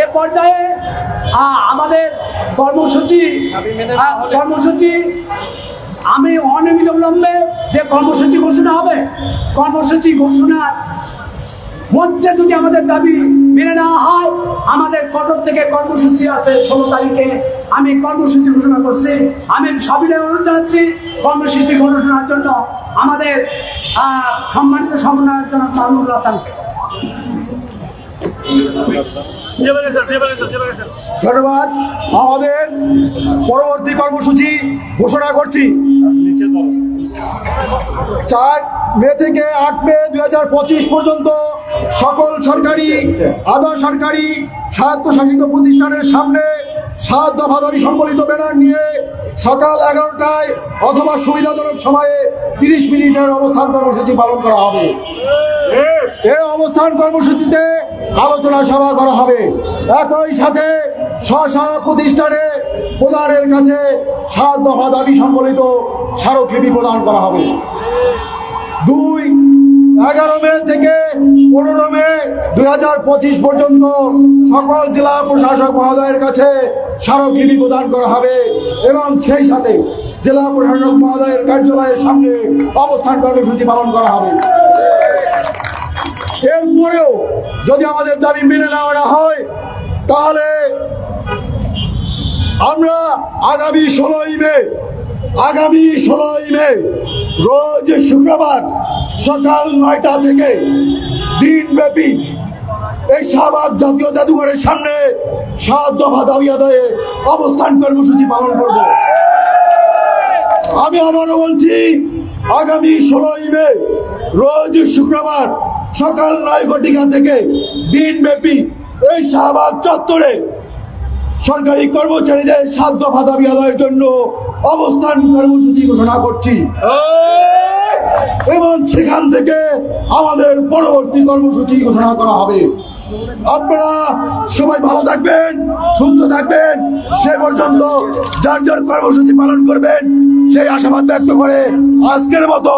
এ পর্যায়ে আমাদের কর্মসূচি আমি অনিয়মিত বিলম্বে যে কর্মসূচি ঘোষণা হবে, কর্মসূচি ঘোষণার মধ্যে যদি আমাদের দাবি মেনে নেওয়া হয়, আমাদের কঠোর থেকে কর্মসূচি আছে 16 তারিখে। আমি কর্মসূচি ঘোষণা করছি। আমি সবিনয় অনুরোধ জানাচ্ছি কর্মসূচি ঘোষণার জন্য আমাদের সম্মানিত সমন্বয়ক জনাব মাহমুদুল হাসানকে। ধন্যবাদ। আমাদের পরবর্তী কর্মসূচি ঘোষণা করছি। 4 মে থেকে 8 মে 2025 পর্যন্ত সকল সরকারি, আধা সরকারি, স্বায়ত্তশাসিত প্রতিষ্ঠানের সামনে 7 দফা দাবি সম্বলিত ব্যানার নিয়ে সকাল 11টায় অথবা সুবিধাজনক সময়ে 30 মিনিটের অবস্থান কর্মসূচি পালন করা হবে। এই অবস্থান কর্মসূচিতে আলোচনা সভা করা হবে। একই সাথে স্ব প্রতিষ্ঠানে প্রধানের কাছে 7 দফা দাবি সম্বলিত স্মারকলিপি প্রদান করা হবে। 11 মে থেকে 15 মে 2025 পর্যন্ত সকল জেলা প্রশাসক মহোদয়ের কাছে স্মারকলিপি প্রদান করা হবে এবং সেই সাথে জেলা প্রশাসক মহোদয়ের কার্যালয়ের সামনে অবস্থান কর্মসূচি পালন করা হবে। এরপরেও যদি আমাদের দাবি মেনে নেওয়া না হয়, তাহলে আমরা আগামী 16ই মে রোজ শুক্রবার সকাল 9টা থেকে দিনব্যাপী এই শাহবাগ জাতীয় জাদুঘরের সামনে 7 দফা দাবি আদায়ে অবস্থান কর্মসূচি পালন করব। আমি আবারও বলছি, আগামী 16ই মে রোজ শুক্রবার সকাল 9 ঘটিকা থেকে দিনব্যাপী এই শাহবাগ চত্বরে সরকারি কর্মচারীদের 7 দফা দাবি আদায়ের জন্য অবস্থান কর্মসূচি ঘোষণা করছি এবং সেখান থেকে আমাদের পরবর্তী কর্মসূচি ঘোষণা করা হবে। আপনারা সবাই ভালো থাকবেন, সুস্থ থাকবেন, সে পর্যন্ত যার যার কর্মসূচি পালন করবেন সেই আশাবাদ ব্যক্ত করে আজকের মতো